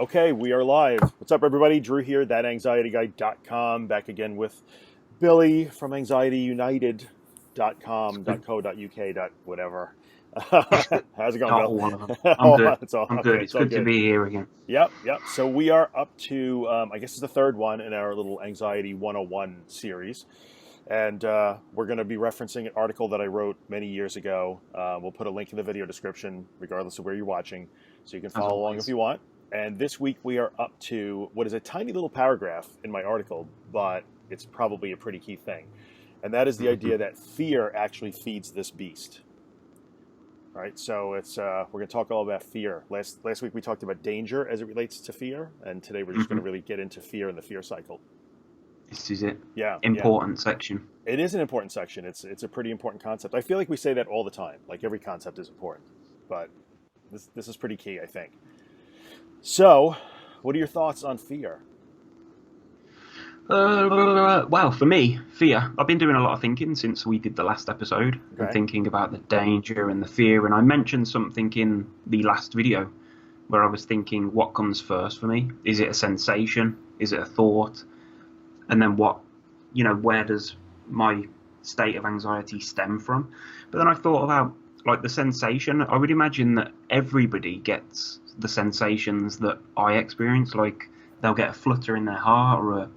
Okay, we are live. What's up, everybody? Drew here, thatanxietyguy.com, back again with Billy from anxietyunited.com, Good. .co.uk, whatever. How's it going, Not Bill? all of them. I'm Oh, good. it's all I'm okay. good. It's It's all good to good. be here again. Yep. So we are up to, I guess it's the third one in our little Anxiety 101 series. And we're going to be referencing an article that I wrote many years ago. We'll put a link in the video description, regardless of where you're watching, so you can As follow along if always. you want. And this week we are up to what is a tiny little paragraph in my article, but it's probably a pretty key thing. And that is the Hmm. idea that fear actually feeds this beast. All right, so it's we're going to talk all about fear. Last week we talked about danger as it relates to fear, and today we're just going Hmm. to really get into fear and the fear cycle. This is it. Yeah. Important section. It is an important section. It's a pretty important concept. I feel like we say that all the time. Like every concept is important, but this is pretty key, I think. So, what are your thoughts on fear? Well, for me, fear. I've been doing a lot of thinking since we did the last episode and Okay. thinking about the danger and the fear. And I mentioned something in the last video where I was thinking, what comes first for me? Is it a sensation? Is it a thought? And then where does my state of anxiety stem from? But then I thought about like the sensation. I would imagine that everybody gets the sensations that I experience. Like they'll get a flutter in their heart or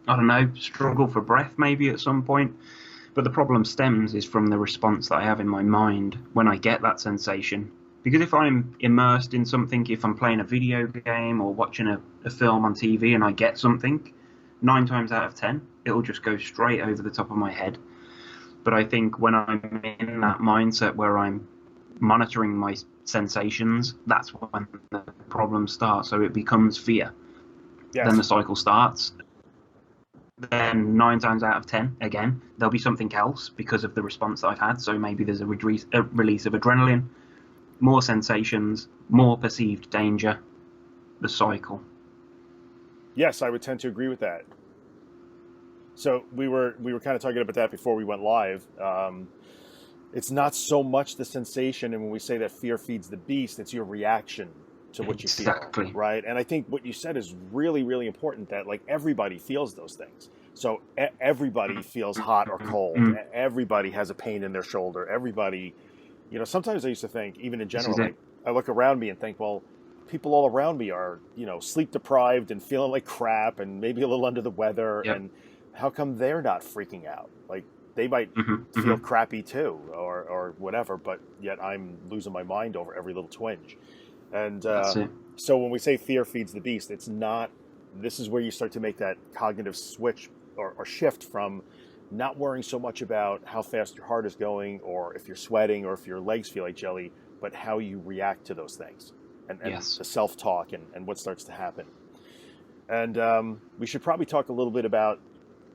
I don't know, struggle for breath maybe at some point. But the problem stems is from the response that I have in my mind when I get that sensation. Because if I'm immersed in something, if I'm playing a video game or watching a film on TV and I get something, 9 times out of 10, it'll just go straight over the top of my head. But I think when I'm in that mindset where I'm monitoring my sensations, that's when the problem starts. So it becomes fear. Then the Yes. cycle starts. Then 9 times out of 10, again, there'll be something else because of the response that I've had. So maybe there's a release of adrenaline, more sensations, more perceived danger, the cycle. Yes, I would tend to agree with that. So we were kind of talking about that before we went live. It's not so much the sensation, and when we say that fear feeds the beast, it's your reaction to what you feel, Exactly. right? And I think what you said is really, really important. That like everybody feels those things. So everybody feels hot or cold. Mm, Everybody has a pain in their shoulder. Everybody, sometimes I used to think, even in this general, is it. like I look around me and think, well, people all around me are, sleep deprived and feeling like crap and maybe a little under the weather. Yep. And how come they're not freaking out? Like they might Hmm. feel Hmm. crappy too, or whatever, but yet I'm losing my mind over every little twinge. And That's it. so when we say fear feeds the beast, it's not, this is where you start to make that cognitive switch or shift from not worrying so much about how fast your heart is going or if you're sweating or if your legs feel like jelly, but how you react to those things and Yes. the self-talk and what starts to happen. And we should probably talk a little bit about,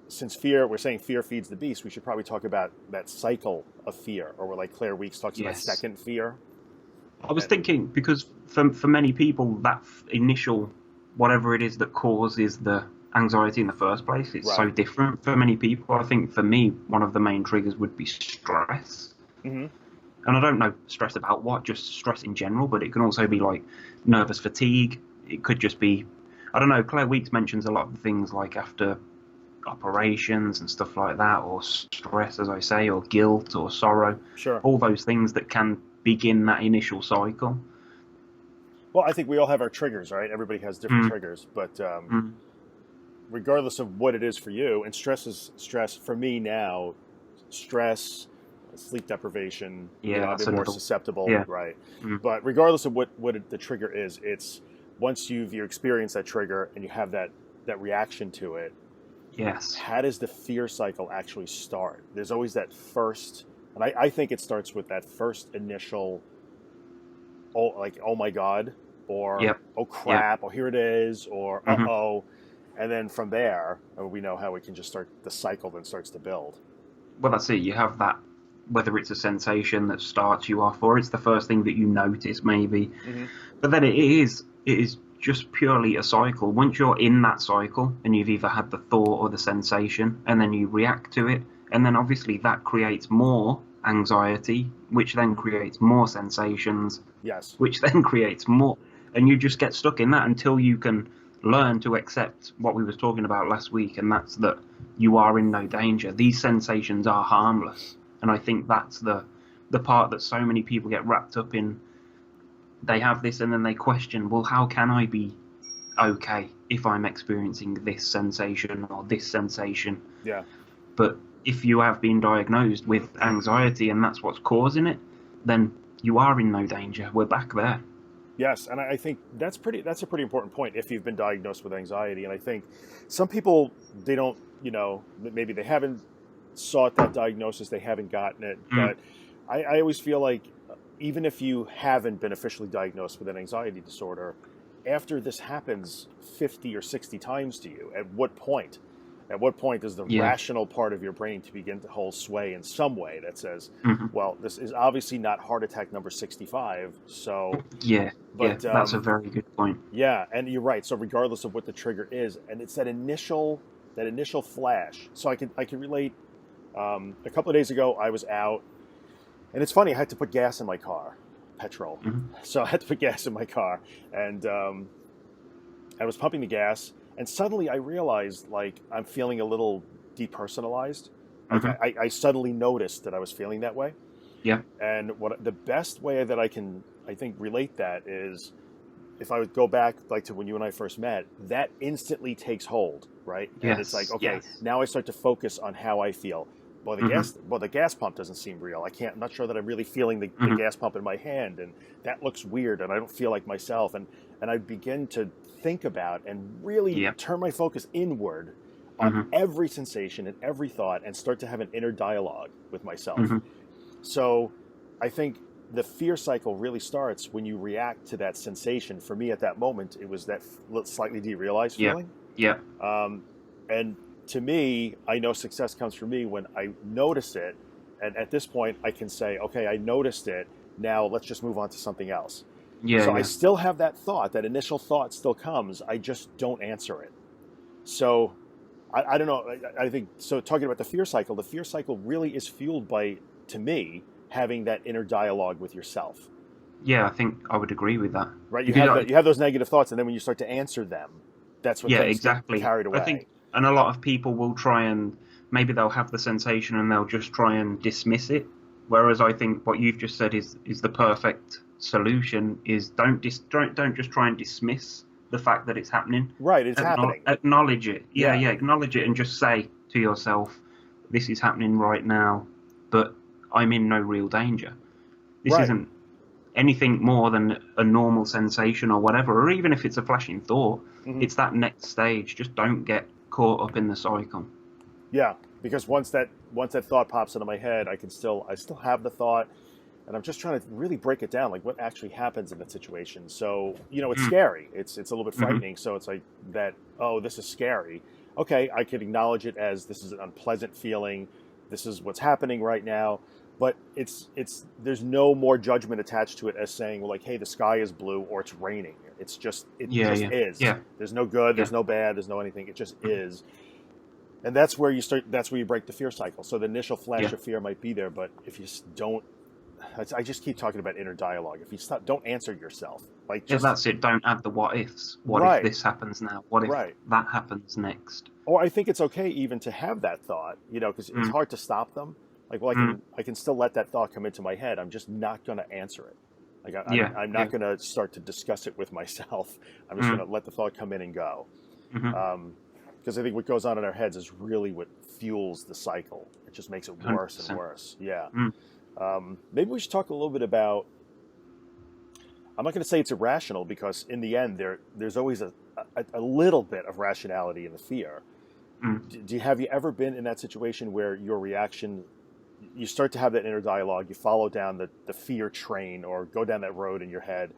since we're saying fear feeds the beast, we should probably talk about that cycle of fear, or like Claire Weeks talks about Yes. second fear. I was And, thinking because for many people that initial whatever it is that causes the anxiety in the first place, it's so right. different for many people. I think for me, one of the main triggers would be stress. Hmm. And I don't know stress about what, just stress in general, but it can also be like nervous fatigue. It could just be, I don't know, Claire Weeks mentions a lot of things like after operations and stuff like that, or stress, as I say, or guilt or sorrow, Sure. all those things that can begin that initial cycle. Well, I think we all have our triggers, right? Everybody has different Mm, triggers, but mm, regardless of what it is for you, and stress is stress for me now, stress, sleep deprivation, yeah, I've that's been more another. susceptible, Yeah. right? Mm, But regardless of what the trigger is, it's once you experience that trigger and you have that reaction to it, yes. how does the fear cycle actually start? There's always that first, and I think it starts with that first initial, oh my God, or Yep. oh Yep. crap, or here it is, or Hmm. oh, and then from there we know how we can just start the cycle then starts to build. Well, that's it. You have that, whether it's a sensation that starts you off, or it's the first thing that you notice, maybe. Hmm. But then it is just purely a cycle. Once you're in that cycle and you've either had the thought or the sensation, and then you react to it, and then obviously that creates more anxiety, which then creates more sensations, Yes. which then creates more. and you just get stuck in that until you can learn to accept what we was talking about last week, and that's that you are in no danger. These sensations are harmless, and I think that's the part that so many people get wrapped up in. They have this, and then they question, well, how can I be okay if I'm experiencing this sensation or this sensation? Yeah. But if you have been diagnosed with anxiety and that's what's causing it, then you are in no danger. We're back there. Yes, and I think that's a pretty important point if you've been diagnosed with anxiety. And I think some people, they don't, maybe they haven't sought that diagnosis, they haven't gotten it. But I always feel like even if you haven't been officially diagnosed with an anxiety disorder, after this happens 50 or 60 times to you, at what point does the rational part of your brain to begin to hold sway in some way that says, well, this is obviously not heart attack number 65, so... That's a very good point. Yeah, and you're right. So regardless of what the trigger is, and it's that initial flash. So I can relate. A couple of days ago, I was out, and it's funny, I had to put gas in my car, petrol. So I had to put gas in my car, and I was pumping the gas, and suddenly I realized, like, I'm feeling a little depersonalized. Like I suddenly noticed that I was feeling that way. Yeah. And the best way that I can, I think, relate that is if I would go back, like, to when you and I first met, that instantly takes hold, right? Yes. And it's like, okay, now I start to focus on how I feel. Well, the gas pump doesn't seem real. I'm not sure that I'm really feeling the gas pump in my hand, and that looks weird, and I don't feel like myself. And I begin to think about and really turn my focus inward on every sensation and every thought, and start to have an inner dialogue with myself. So I think the fear cycle really starts when you react to that sensation. For me at that moment, it was that slightly derealized feeling. Yeah. And to me, I know success comes from me when I notice it. And at this point, I can say, okay, I noticed it. Now let's just move on to something else. I still have that thought, that initial thought still comes. I just don't answer it. So I don't know. I think, so talking about the fear cycle really is fueled by, to me, having that inner dialogue with yourself. Yeah, I think I would agree with that. Right, you have those negative thoughts, and then when you start to answer them, that's when things get carried away. I think, and a lot of people will try and, maybe they'll have the sensation and they'll just try and dismiss it. Whereas I think what you've just said is the perfect solution, is don't just try and dismiss the fact that it's happening. Right, it's happening. Acknowledge it. Yeah, acknowledge it, and just say to yourself, this is happening right now, but I'm in no real danger. This isn't anything more than a normal sensation or whatever, or even if it's a flashing thought, it's that next stage. Just don't get caught up in the cycle. Yeah, because once that thought pops into my head, I still have the thought, and I'm just trying to really break it down, like what actually happens in that situation. So, it's scary. It's a little bit frightening. So it's like that, oh, this is scary. Okay, I can acknowledge it as this is an unpleasant feeling. This is what's happening right now. But there's no more judgment attached to it as saying, well, like, hey, the sky is blue or it's raining. It's just is. Yeah. There's no good, there's no bad, there's no anything. It just is. And that's where you break the fear cycle. So the initial flash of fear might be there, but if you don't, I just keep talking about inner dialogue. If you don't answer yourself, like, that's it. Don't add the what ifs. What if this happens now? What if that happens next? Or I think it's okay even to have that thought, because it's hard to stop them. Like, well, I can still let that thought come into my head. I'm just not going to answer it. Like, I'm not going to start to discuss it with myself. I'm just going to let the thought come in and go. Because I think what goes on in our heads is really what fuels the cycle. It just makes it worse 100%. And worse. Yeah. Maybe we should talk a little bit about, I'm not going to say it's irrational, because in the end, there's always a little bit of rationality in the fear. Have you ever been in that situation where your reaction, you start to have that inner dialogue, you follow down the fear train or go down that road in your head,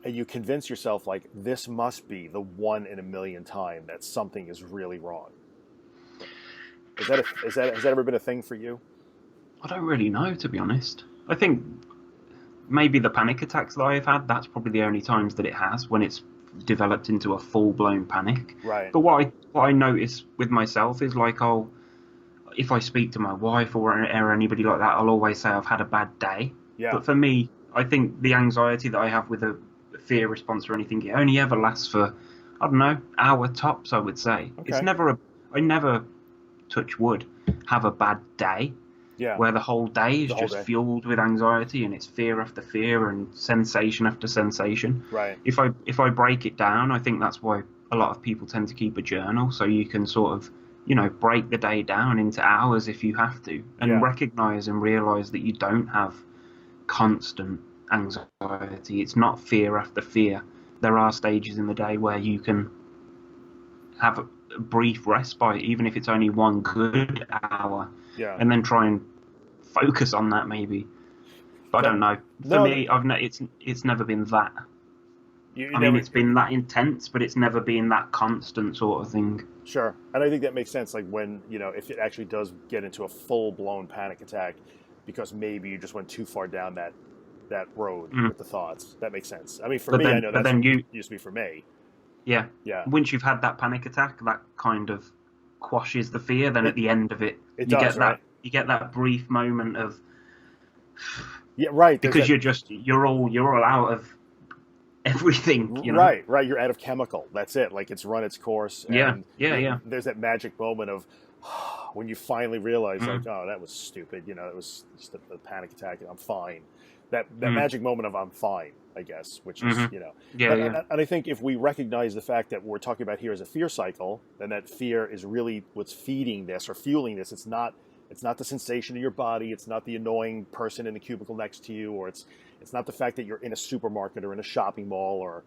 and you convince yourself, like, this must be the 1 in a million time that something is really wrong? Has that ever been a thing for you? I don't really know, to be honest. I think maybe the panic attacks that I've had, that's probably the only times that it has, when it's developed into a full-blown panic. Right. But what I notice with myself is, like, if I speak to my wife or anybody like that, I'll always say I've had a bad day. Yeah. But for me, I think the anxiety that I have with fear response or anything. It only ever lasts for, I don't know, hour tops, I would say. Okay. It's never I never, touch wood, have a bad day Yeah. where the whole day is The whole just day. fueled with anxiety and it's fear after fear and sensation after sensation. Right. If I break it down, I think that's why a lot of people tend to keep a journal, so you can sort of, break the day down into hours if you have to, and Yeah. recognize and realize that you don't have constant anxiety. It's not fear after fear. There are stages in the day where you can have a brief respite, even if it's only one good hour, Yeah. and then try and focus on that maybe. But I don't know. For me, it's never been that. It's been that intense, but it's never been that constant sort of thing. Sure. And I think that makes sense. Like when, if it actually does get into a full-blown panic attack because maybe you just went too far down that road with the thoughts. That makes sense. I mean, for me, I know that's used to be for me. Yeah. Yeah. Once you've had that panic attack, that kind of quashes the fear. Then at the end of it, you get that brief moment of because you're all out of everything, Right. You're out of chemical. That's it. Like it's run its course. And yeah. There's that magic moment of when you finally realize, like, oh, that was stupid. It was just a panic attack, and I'm fine. That magic moment of I'm fine, I guess, which is And I think if we recognize the fact that what we're talking about here is a fear cycle, then that fear is really what's feeding this or fueling this. It's not the sensation in your body. It's not the annoying person in the cubicle next to you, or it's not the fact that you're in a supermarket or in a shopping mall or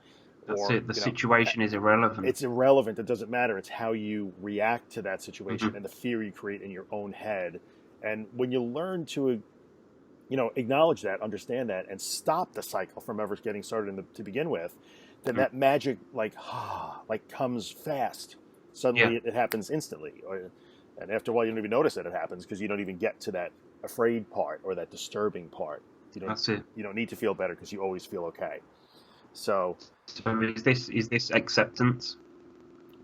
That's it. The situation is irrelevant. It's irrelevant. It doesn't matter. It's how you react to that situation and the fear you create in your own head. And when you learn to, acknowledge that, understand that, and stop the cycle from ever getting started to begin with, then that magic, comes fast. Suddenly it happens instantly. And after a while, you don't even notice that it happens because you don't even get to that afraid part or that disturbing part. That's it. You don't need to feel better because you always feel okay. So is this acceptance?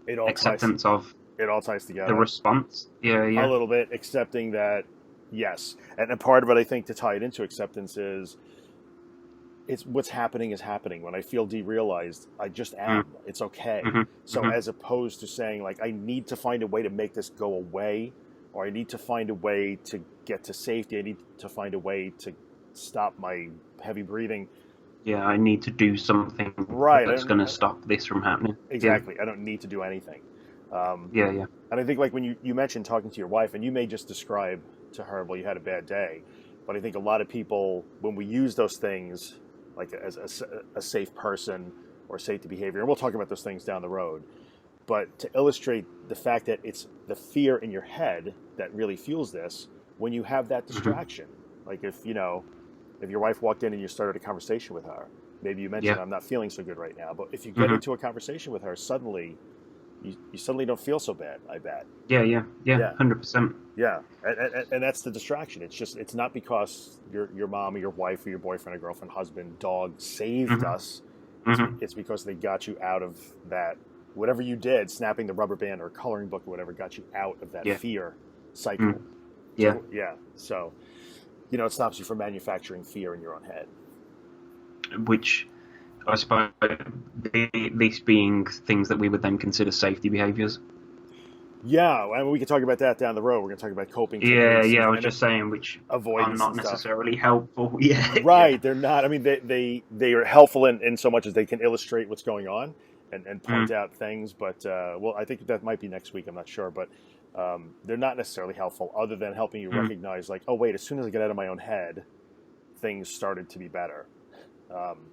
It all ties together. The response. Yeah. A little bit accepting that, yes. And a part of it, I think, to tie it into acceptance is it's what's happening is happening. When I feel derealized, I just am. It's okay. So as opposed to saying, like, I need to find a way to make this go away, or I need to find a way to get to safety, I need to find a way to stop my heavy breathing. Yeah, I need to do something that's going to stop this from happening. Exactly. Yeah. I don't need to do anything. Yeah. And I think, like, when you mentioned talking to your wife, and you may just describe to her, well, you had a bad day, but I think a lot of people, when we use those things, like as a safe person or safety behavior, and we'll talk about those things down the road, but to illustrate the fact that it's the fear in your head that really fuels this, when you have that distraction, like if your wife walked in and you started a conversation with her, maybe you mentioned, I'm not feeling so good right now, but if you get into a conversation with her, suddenly you suddenly don't feel so bad, I bet. Yeah, 100%. Yeah, and that's the distraction. It's not because your mom or your wife or your boyfriend or girlfriend, husband, dog saved us. It's because they got you out of that, whatever you did, snapping the rubber band or coloring book or whatever, got you out of that fear cycle. So, it stops you from manufacturing fear in your own head. Which, I suppose, these being things that we would then consider safety behaviors. Yeah, and we can talk about that down the road. We're going to talk about coping techniques. Yeah, I was just saying, which are not necessarily helpful. Yeah, right. They're not. I mean, they are helpful in so much as they can illustrate what's going on and point out things. But I think that might be next week. I'm not sure, but they're not necessarily helpful, other than helping you recognize, like, oh wait, as soon as I get out of my own head, things started to be better,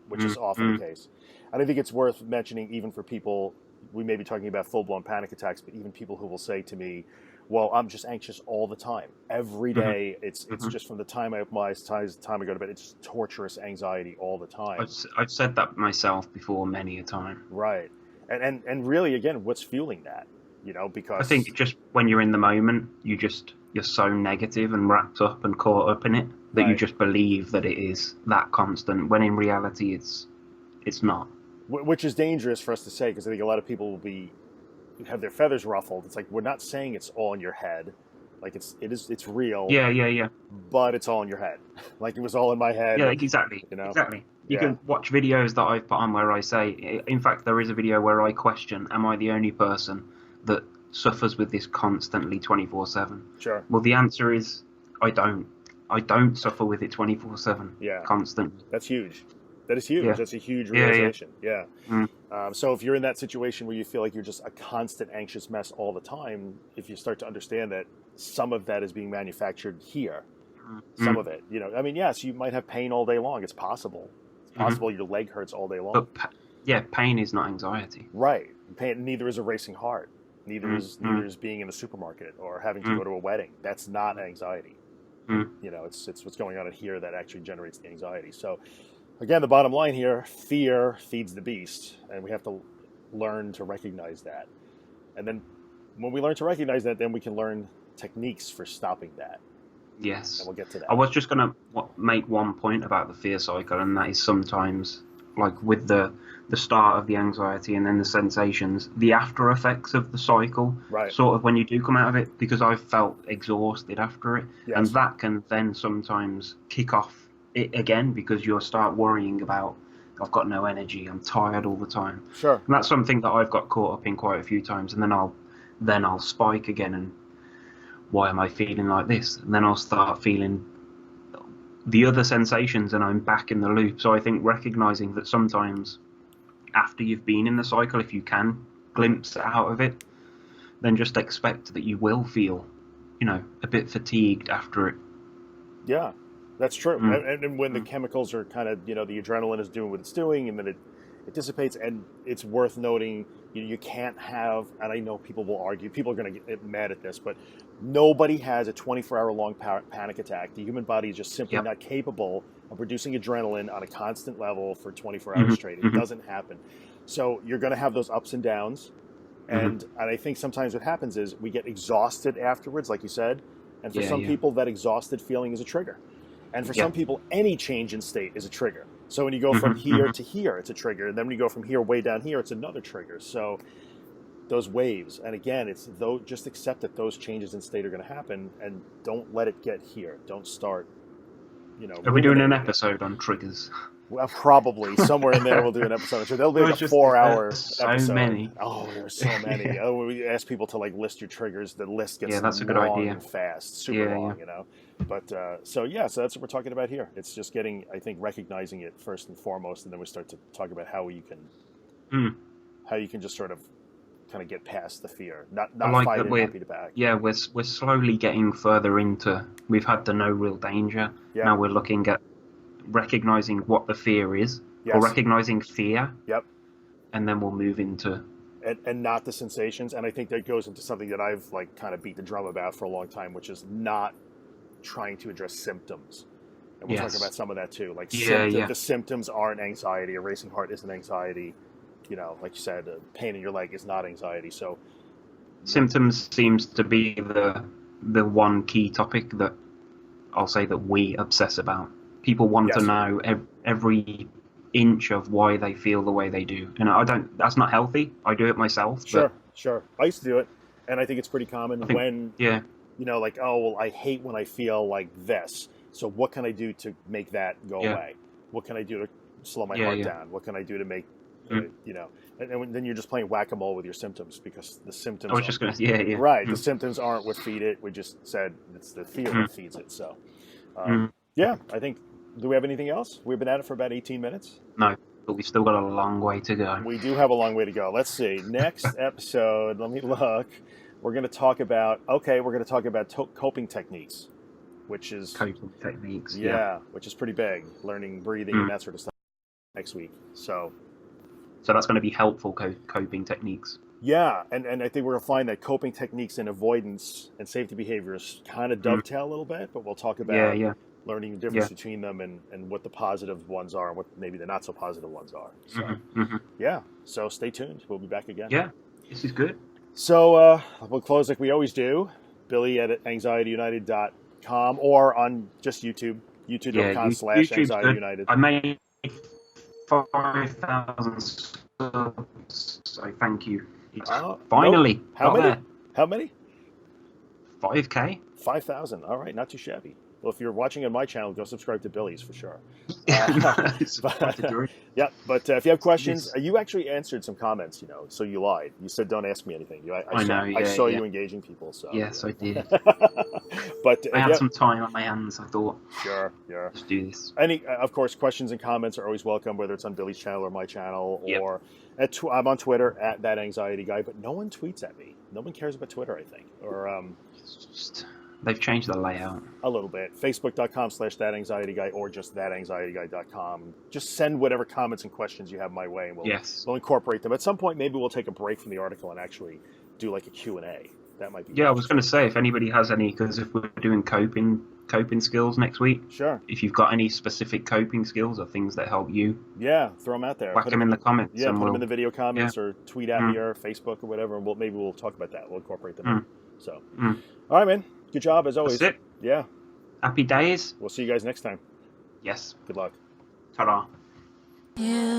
which is often the case. And I think it's worth mentioning, even for people. We may be talking about full-blown panic attacks, but even people who will say to me, well, I'm just anxious all the time. Every day, it's just from the time I open my eyes to the time I go to bed, it's torturous anxiety all the time. I've said that myself before many a time. Right. And really, again, what's fueling that? Because I think just when you're in the moment, you're so negative and wrapped up and caught up in it that you just believe that it is that constant, when in reality it's not. Which is dangerous for us to say, because I think a lot of people will have their feathers ruffled. It's like, we're not saying it's all in your head, like it's real. Yeah. But it's all in your head. Like it was all in my head. Yeah, exactly. Exactly. You can watch videos that I've put on where I say, in fact, there is a video where I question, am I the only person that suffers with this constantly 24/7? Sure. Well, the answer is I don't. I don't suffer with it 24/7 Yeah. constantly. That's huge. That is huge. Yeah. That's a huge Yeah, realization. Yeah. Mm. So if you're in that situation where you feel like you're just a constant anxious mess all the time, if you start to understand that some of that is being manufactured here, some of it, I mean, yes, you might have pain all day long. It's possible. It's possible your leg hurts all day long. But pain is not anxiety. Right. Pain. Neither is a racing heart. Neither is being in the supermarket or having to go to a wedding. That's not anxiety. It's what's going on in here that actually generates the anxiety. So, again, the bottom line here: fear feeds the beast, and we have to learn to recognize that. And then, when we learn to recognize that, then we can learn techniques for stopping that. Yes. And we'll get to that. I was just going to make one point about the fear cycle, and that is sometimes, like with the start of the anxiety and then the sensations, the after effects of the cycle, right. Sort of when you do come out of it, because I've felt exhausted after it, yes. and that can then sometimes kick off it again because you'll start worrying about, I've got no energy, I'm tired all the time. Sure. And that's something that I've got caught up in quite a few times, and then I'll spike again and why am I feeling like this? And then I'll start feeling the other sensations and I'm back in the loop. So I think recognizing that sometimes after you've been in the cycle, if you can glimpse out of it, then just expect that you will feel, a bit fatigued after it. Yeah, that's true. And when the chemicals are kind of, the adrenaline is doing what it's doing and then it dissipates, and it's worth noting you can't have, and I know people will argue, people are going to get mad at this, but nobody has a 24-hour long panic attack. The human body is just simply not capable of producing adrenaline on a constant level for 24 hours straight. It doesn't happen. So you're going to have those ups and downs. And I think sometimes what happens is we get exhausted afterwards, like you said. And for some people, that exhausted feeling is a trigger. And for some people, any change in state is a trigger. So when you go from here to here, it's a trigger. And then when you go from here way down here, it's another trigger. So those waves. And again, it's just accept that those changes in state are going to happen and don't let it get here. Don't start, Are we doing an episode on triggers? Well, probably somewhere in there we'll do an episode. So there'll be like a 4-hour episode. So many. Oh, there's so many. We ask people to list your triggers. The list gets that's a good long idea. And fast, super long, But so that's what we're talking about here. It's just getting, I think, recognizing it first and foremost, and then we start to talk about how you can just sort of kind of get past the fear, not fight it, not beat it back. Yeah, we're slowly getting further into. We've had the no real danger. Yeah. Now we're looking at recognizing what the fear is, or recognizing fear. Yep. And then we'll move into and not the sensations. And I think that goes into something that I've kind of beat the drum about for a long time, which is not trying to address symptoms. And we'll talk about some of that too. The symptoms aren't anxiety. A racing heart isn't anxiety. Like you said, pain in your leg is not anxiety. So symptoms seems to be the one key topic that I'll say that we obsess about. People want to know every inch of why they feel the way they do, and that's not healthy. I do it myself. Sure. I used to do it, and I think it's pretty common I hate when I feel like this. So what can I do to make that go away? What can I do to slow my heart down? What can I do to make and then you're just playing whack-a-mole with your symptoms because the symptoms. I was just going to right. The symptoms aren't what feed it. We just said it's the fear that feeds it. So I think. Do we have anything else? We've been at it for about 18 minutes. No, but we've still got a long way to go. We do have a long way to go. Let's see. Next episode, let me look. We're going to talk about coping techniques, which is coping techniques. Which is pretty big. Learning breathing and that sort of stuff next week. So that's going to be helpful coping techniques. Yeah, and I think we're going to find that coping techniques and avoidance and safety behaviors kind of dovetail a little bit, but we'll talk about learning the difference between them and what the positive ones are and what maybe the not so positive ones are. So, so stay tuned. We'll be back again. Yeah, this is good. So we'll close like we always do. Billy at anxietyunited.com or on just YouTube, youtube.com/anxietyunited. I made 5,000 subs, so thank you. Finally. How many? 5K. 5,000. All right, not too shabby. Well, if you're watching on my channel, go subscribe to Billy's for sure. Yeah, but if you have questions, you actually answered some comments, so you lied. You said, don't ask me anything. I saw you engaging people. So yes, I did. But I had some time on my hands. I thought, sure, let's do this. Of course, questions and comments are always welcome, whether it's on Billy's channel or my channel, or I'm on Twitter at That Anxiety Guy, but no one tweets at me. No one cares about Twitter, I think, or it's just they've changed the layout a little bit. Facebook.com/thatanxietyguy or just thatanxietyguy.com. Just send whatever comments and questions you have my way, and we'll incorporate them. At some point, maybe we'll take a break from the article and actually do like a Q&A. That might be. Yeah, I was going to say, if anybody has any, because if we're doing coping skills next week, sure. If you've got any specific coping skills or things that help you, throw them out there. Whack them in the comments. Yeah, put them in the video comments or tweet at me or Facebook or whatever, and maybe we'll talk about that. We'll incorporate them in. So, all right, man. Good job as always. That's it. Yeah. Happy days. We'll see you guys next time. Yes. Good luck. Ta-da. Yeah.